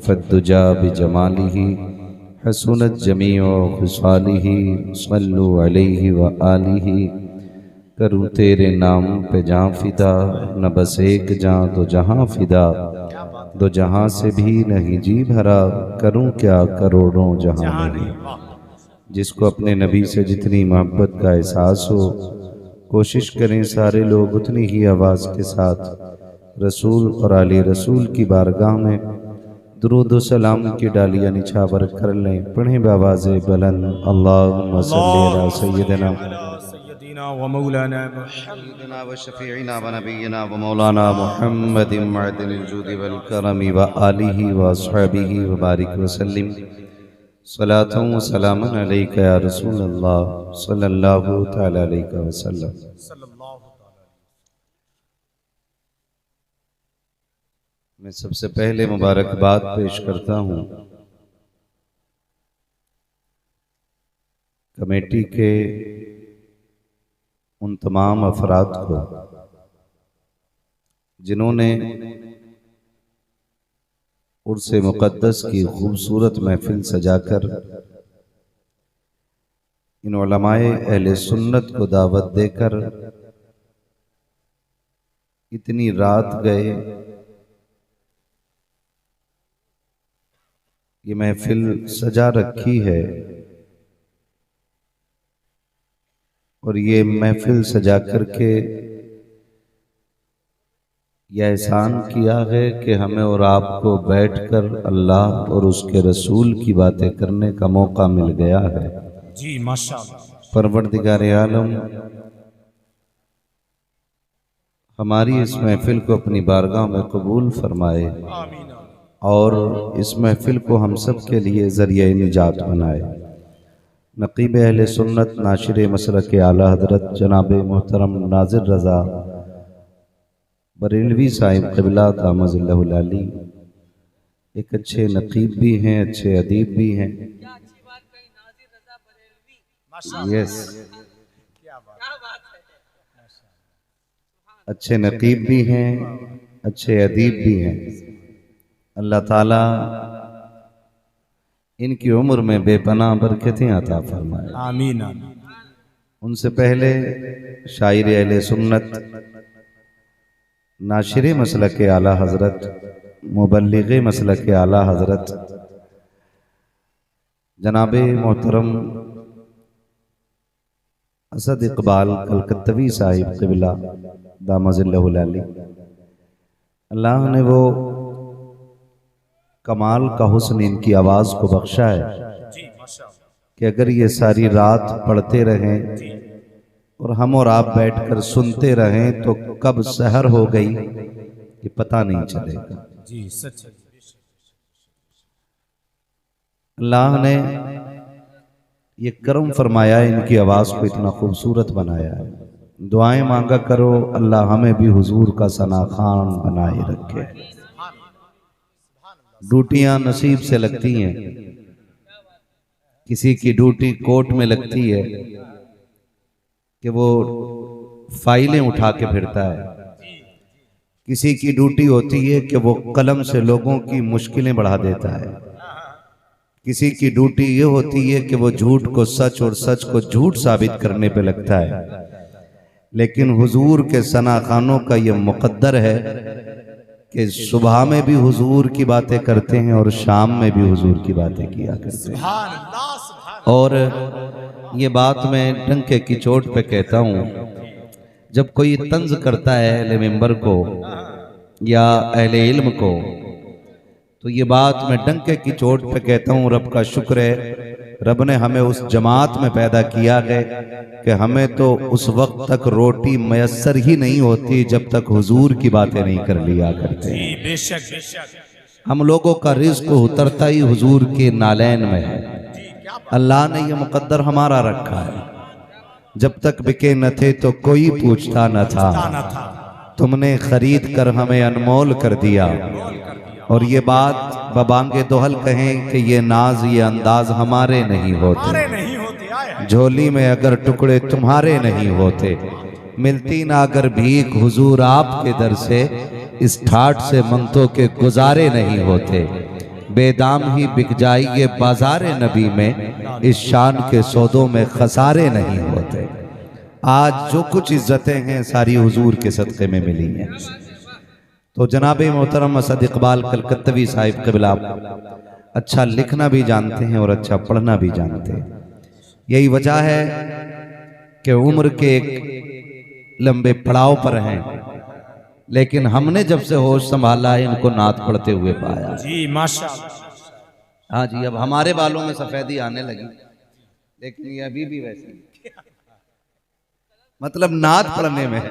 फद्दुजा बिजमालिही हसनत जमीअ खुसालिही सल्लु अलैहि व आलिही। करूँ तेरे नाम पे जाँ फिदा, न बस एक जाँ दो जहाँ फिदा, दो जहाँ से भी नहीं जी भरा, करूँ क्या करोड़ों जहाँ नहीं। जिसको अपने नबी से जितनी मोहब्बत का एहसास हो, कोशिश करें सारे लोग उतनी ही आवाज़ के साथ रसूल और आले रसूल की बारगाह में दुरूद व सलाम की डालियाँ निछावर कर लें। पढ़ें बावाज़े बुलंद अल्लाहुम्मा सल्ली अला सय्यिदना व मौलाना सय्यिदना व शफीइना व नबिय्यिना व मौलाना मुहम्मदिन मअदिनिल जुदी वल करमी व आलिहि व अस्हाबिहि व बारिक व सल्लिम सलातन व सलामन अलैका या रसूल अल्लाह सल्लल्लाहु तआला अलैहि वसल्लम। मैं सबसे पहले मुबारकबाद पेश करता हूँ कमेटी के उन तमाम अफराद को जिन्होंने उर्से मुक़द्दस की खूबसूरत महफिल सजाकर इन उलमाए अहले सुन्नत को दावत देकर इतनी रात गए ये महफिल सजा रखी है और ये महफिल सजा करके यह एहसान किया है कि हमें और आपको बैठकर अल्लाह और उसके रसूल की बातें करने का मौका मिल गया है। जी माशाअल्लाह। परवरदिगार आलम हमारी इस महफिल को अपनी बारगाह में कबूल फरमाए और इस महफिल को हम सब के लिए ज़रिए निजात बनाए। नक़ीब अहले सुन्नत नाशिर मसलक आला हज़रत जनाब मोहतरम नाज़िर रज़ा बरेलवी साहिब क़िबला दामज़िल्लहुल अली एक अच्छे नक़ीब भी हैं, अच्छे अदीब भी हैं। यस, अच्छे नक़ीब भी हैं, अच्छे अदीब भी हैं। अल्लाह ताला इनकी उम्र में बेपनाह बरकतें अता फरमाए। आमीन। उनसे पहले शायर अहले सुन्नत नाशिर मसलक आला हज़रत मुबल्लिग़ मसलक आला हज़रत जनाब मोहतरम असद इकबाल कलकत्तवी साहिब क़िबला दामज़िल्लहुल अली, अल्लाह ने वो कमाल का हुस्न इनकी आवाज़ को बख्शा है कि अगर ये सारी रात पढ़ते रहें और हम और आप बैठकर सुनते रहें तो कब सहर हो गई ये पता नहीं चलेगा। जी सच। अल्लाह ने ये करम फरमाया, इनकी आवाज़ को इतना खूबसूरत बनाया है। दुआएं मांगा करो अल्लाह हमें भी हुजूर का सना खान बनाए रखे। ड्यूटियां नसीब से लगती हैं, किसी की ड्यूटी कोर्ट में लगती है कि वो फाइलें उठा के फिरता है, किसी की ड्यूटी होती है कि वो कलम से लोगों की मुश्किलें बढ़ा देता है, किसी की ड्यूटी ये होती है कि वो झूठ को सच और सच को झूठ साबित करने पे लगता है। लेकिन हुजूर के सना खानों का ये मुकद्दर है कि सुबह में भी हुजूर की बातें करते हैं और शाम में भी हुजूर की बातें किया करते हैं। और ये बात मैं डंके की चोट पे कहता हूँ, जब कोई तंज करता है अहले मिंबर को या अहले इल्म को, तो ये बात मैं डंके की चोट पे कहता हूँ रब का शुक्र है, रब ने हमें उस जमात में पैदा किया है कि हमें तो उस वक्त तक रोटी मयस्सर ही नहीं होती जब तक हुजूर की बातें नहीं कर लिया करते हैं। बेशक हम लोगों का रिज़्क उतरता ही हुजूर के नालैन में है। अल्लाह ने यह मुकद्दर हमारा रखा है, जब तक बिके न थे तो कोई पूछता न था, तुमने खरीद कर हमें अनमोल कर दिया। और ये बात बबांगे दोहल कहें कि ये नाज ये अंदाज हमारे नहीं होते, झोली में अगर टुकड़े तुम्हारे नहीं होते, मिलती ना अगर भीख हुजूर आपके दर से, इस ठाठ से मंगतों के गुजारे नहीं होते। बेदाम ही बिक जाइए बाजारे नबी में, इस शान के सौदों में खसारे नहीं होते। आज जो कुछ इज्जतें हैं सारी हुजूर के सदक़े में मिली हैं। तो जनाब मोहतरम असद इकबाल कलकत्तवी साहिब क़िबला अच्छा लिखना भी जानते हैं और अच्छा पढ़ना भी जानते हैं। यही वजह है कि उम्र के एक लंबे पड़ाव पर हैं, लेकिन हमने जब से होश संभाला है इनको नात पढ़ते हुए पाया। जी माशाअल्लाह। हाँ जी, अब हमारे बालों में सफेदी आने लगी, लेकिन ये अभी भी वैसे मतलब नात पढ़ने में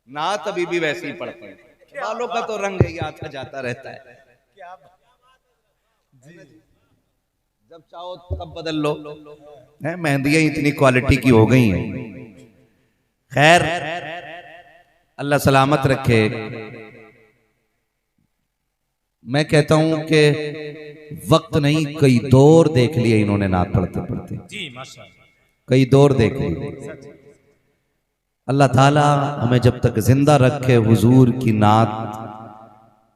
नात अभी भी वैसे ही पढ़ते हैं। बालों का तो रंग है, ये आता जाता रहता है। जब चाहो तब बदल लो। मेहंदियां इतनी क्वालिटी की हो गई हैं। खैर, अल्लाह सलामत रखे। मैं कहता हूं कि वक्त नहीं, कई दौर देख लिए इन्होंने नात पढ़ते पढ़ते। जी माशाअल्लाह। कई दौर देख लिए। अल्लाह ताला हमें जब तक जिंदा रखे हुजूर की नात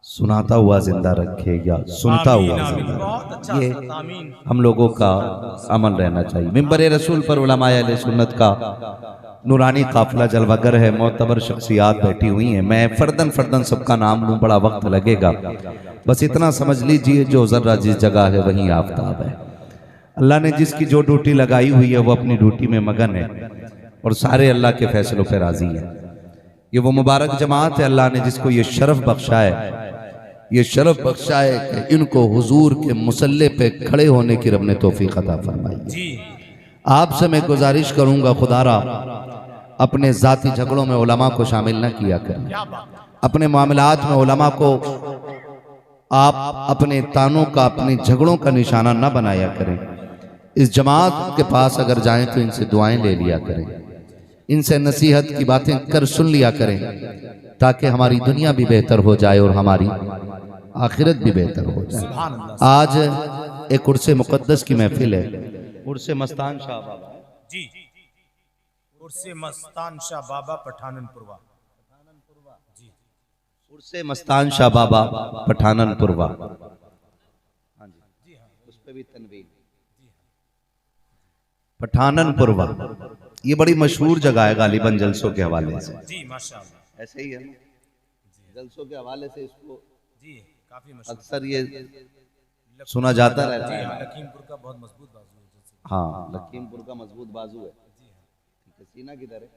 सुनाता हुआ जिंदा रखे या सुनता हुआ जिंदा रखे, ये हम लोगों का अमल रहना चाहिए। मिंबर रसूल पर उलमाए अहले सुन्नत का नूरानी काफिला जलवागर है, मोतबर शख्सियात बैठी हुई हैं। मैं फर्दन फर्दन सबका नाम लूं, बड़ा वक्त लगेगा। बस इतना समझ लीजिए, जो जर्रा जिस जगह है वहीं आफताब है। अल्लाह ने जिसकी जो ड्यूटी लगाई हुई है वो अपनी ड्यूटी में मगन है और सारे अल्लाह के फैसलों पर राजी है। ये वो मुबारक जमात है, अल्लाह ने जिसको ये शरफ बख्शा है, ये शरफ बख्शा है कि इनको हुजूर के मुसल्ले पे खड़े होने की रब ने तौफीक अता फरमाई। आपसे मैं गुजारिश करूंगा, खुदारा अपने जाती झगड़ों में उलमा को शामिल न किया करें। अपने मामलात में उलमा को आप अपने तानों का, अपने झगड़ों का निशाना न बनाया करें। इस जमात के पास अगर जाएं तो इनसे दुआएं ले लिया करें, इनसे नसीहत की बातें कर सुन लिया करें, ताकि हमारी दुनिया भी बेहतर हो जाए और हमारी आखिरत भी बेहतर हो जाए। आज एक उर्से मुकद्दस की महफिल है, उर्से मस्तान शाह बाबा। जी, उर्से मस्तान शाह बाबा पठाननपुरवा। जी, उर्से मस्तान शाह बाबा पठाननपुरवा। हाँ जी, उस पे भी तनवीर। पठाननपुरवा ये बड़ी मशहूर जगह है गालिबन जलसों के हवाले से। जी माशाअल्लाह। ऐसे ही है ना, जलसों के हवाले से इसको जी काफी मशहूर अक्सर ये सुना जाता रहता है। लखीमपुर का बहुत मजबूत बाजू है। हाँ, लखीमपुर का मजबूत बाजू है। ठीक है, सीना किधर है?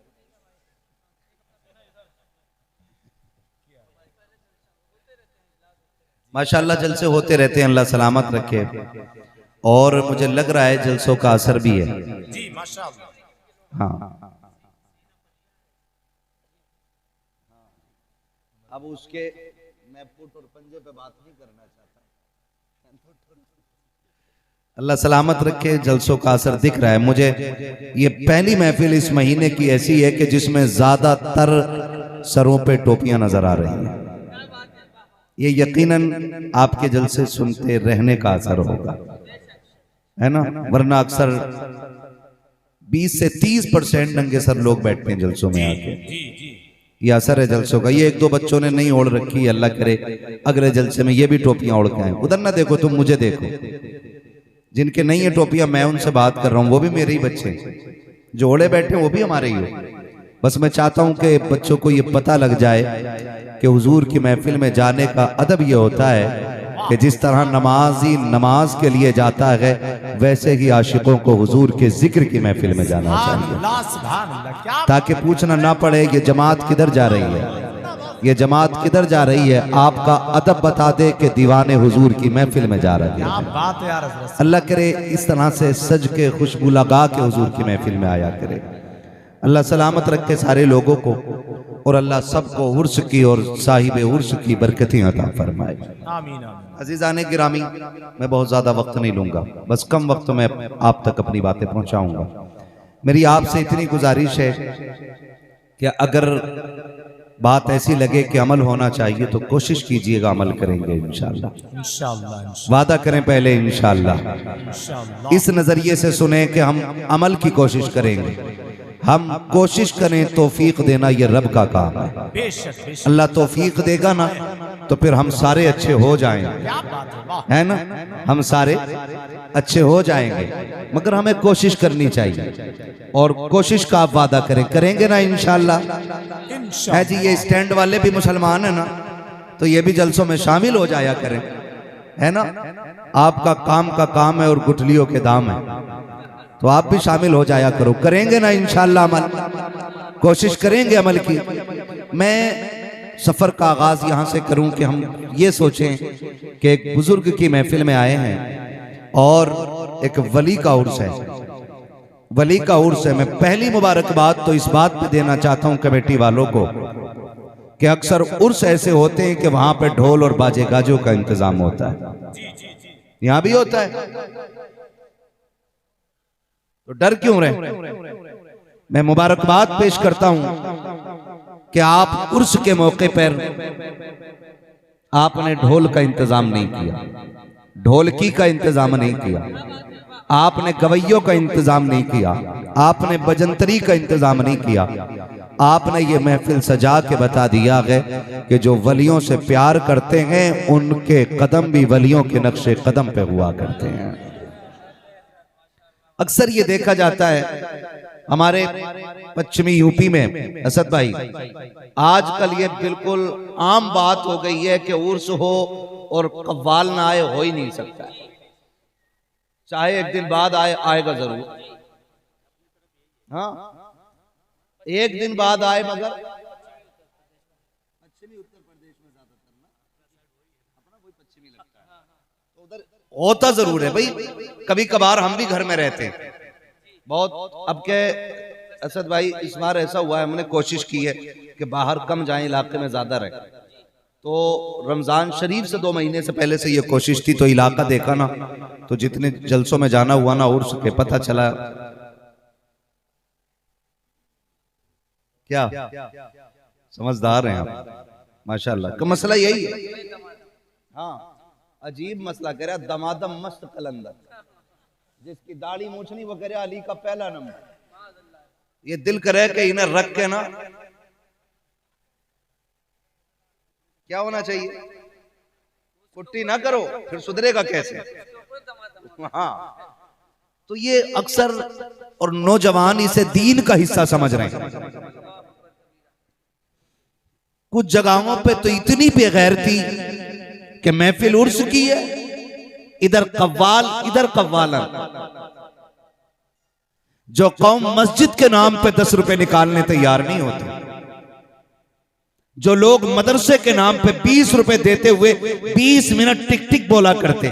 माशाअल्लाह जलसे होते रहते हैं, अल्लाह सलामत रखे। और मुझे लग रहा है जलसों का असर भी है। जी माशाअल्लाह। हाँ, अब उसके मैं पुट और पंजे पे बात नहीं करना चाहता। अल्लाह सलामत रखे, जलसों का असर दिख रहा है मुझे। ये पहली महफिल इस महीने की ऐसी है कि जिसमें ज्यादातर सरों पे टोपियां नजर आ रही हैं। ये यकीनन आपके जलसे सुनते रहने का असर होगा, है ना, वरना अक्सर 20 से 30% नंगे सर लोग बैठते हैं जलसों में आके। ये असर है जलसों का। ये एक दो बच्चों ने नहीं ओढ़ रखी, अल्लाह करे अगले जलसे में ये भी टोपियां ओढ़ के आए। उधर ना देखो तुम, मुझे देखो। जिनके नहीं है टोपियां, मैं उनसे बात कर रहा हूं, वो भी मेरे ही बच्चे हैं। जो ओढ़े बैठे वो भी हमारे ही हो। बस मैं चाहता हूं कि बच्चों को ये पता लग जाए कि हुजूर की महफिल में जाने का अदब ये होता है कि जिस तरह नमाजी नमाज के लिए जाता है, वैसे ही आशिकों को हुजूर के जिक्र की महफिल में जाना चाहिए, ताकि पूछना ना पड़े ये जमात किधर जा रही है, ये जमात किधर जा रही है। आपका अदब बता दे कि दीवाने हुजूर की महफिल में जा रही है। अल्लाह करे इस तरह से सज के खुशबू लगा के हुजूर की महफिल में आया करे। अल्लाह सलामत रखे सारे लोगों को, और अल्लाह सबको उर्स की और साहिब उर्स की बरकतें अता फरमाए। आमीन। अजीज़ाने गिरामी, मैं बहुत ज़्यादा वक्त नहीं लूँगा, बस कम वक्त में आप तक अपनी बातें पहुँचाऊँगा। मेरी आपसे इतनी गुजारिश है कि अगर बात ऐसी लगे कि अमल होना चाहिए तो कोशिश कीजिएगा, अमल करेंगे इंशाअल्लाह। इंशाअल्लाह वादा करें पहले इंशाअल्लाह। इंशाअल्लाह। इस नज़रिए से सुने कि हम अमल की कोशिश करेंगे। हम कोशिश करें, तौफीक देना ये रब का काम है। बेशक बेशक, अल्लाह तौफीक देगा ना तो फिर हम सारे अच्छे हो जाएंगे, क्या बात है, वाह। है ना, हम सारे अच्छे हो जाएंगे। मगर हमें कोशिश करनी चाहिए और कोशिश का आप वादा करें, करेंगे ना इंशाअल्लाह। है जी, ये स्टैंड वाले भी मुसलमान है ना, तो ये भी जलसों में शामिल हो जाया करें, है ना। आपका काम है और गुठलियों के दाम है, तो आप भी शामिल हो जाया करो। करेंगे ना इंशाअल्लाह अमल, कोशिश करेंगे अमल की। मैं सफर का आगाज यहां से करूं कि हम ये सोचें कि एक बुजुर्ग की महफिल में आए हैं और एक वली का उर्स है, वली का उर्स है। मैं पहली मुबारकबाद तो इस बात पे देना चाहता हूं कमेटी वालों को कि अक्सर उर्स ऐसे होते हैं कि वहां पे ढोल और बाजे गाजों का इंतजाम होता है, यहां भी होता है, तो डर क्यों रहे। मैं मुबारकबाद पेश करता हूं कि आप उर्स के मौके पर आपने ढोल का इंतजाम नहीं किया, ढोलकी का इंतजाम नहीं किया, आपने गवैयों का इंतजाम नहीं किया, आपने बजंतरी का इंतजाम नहीं किया। आपने ये महफिल सजा के बता दिया है कि जो वलियों से प्यार करते हैं उनके कदम भी वलियों के नक्शे कदम पे हुआ करते हैं। अक्सर ये देखा जाता है हमारे पश्चिमी यूपी में, असद भाई, आजकल ये बिल्कुल आम बात हो गई है कि उर्स हो और कव्वाल ना आए, हो ही नहीं सकता है। चाहे एक दिन बाद आए, आएगा जरूर, हाँ, एक दिन बाद आए, मगर पश्चिमी उत्तर प्रदेश में ज्यादातर ना अपना कोई पश्चिमी लगता है, तो उधर होता जरूर है भाई। कभी कभार हम भी घर में रहते हैं बहुत। अब के असद भाई, इस बार ऐसा हुआ है, हमने कोशिश की है कि बाहर कम जाएं, इलाके में ज्यादा रहे। तो रमजान शरीफ से 2 महीने से पहले से ये कोशिश थी, तो इलाका देखा ना, तो जितने जलसों में जाना हुआ ना उर्स के, पता चला क्या समझदार हैं आप माशाल्लाह। का मसला यही है, हाँ, अजीब मसला कह रहा, दमादम मस्त कलंदर, जिसकी दाढ़ी मूछनी वो करे अली का पहला नंबर। ये दिल करे कि इन्हें रख के ना क्या होना चाहिए, कुट्टी ना करो, फिर सुधरेगा कैसे। हाँ, तो ये अक्सर और नौजवान इसे दीन का हिस्सा समझ रहे हैं। कुछ जगहों पे तो इतनी बेगैरती कि महफिल उर्स की है, इधर कव्वाल इधर कव्वालन। जो कौम मस्जिद के नाम पे 10 रुपए निकालने तैयार नहीं होती, जो लोग मदरसे के नाम पे 20 रुपए देते हुए 20 मिनट टिक टिक बोला करते,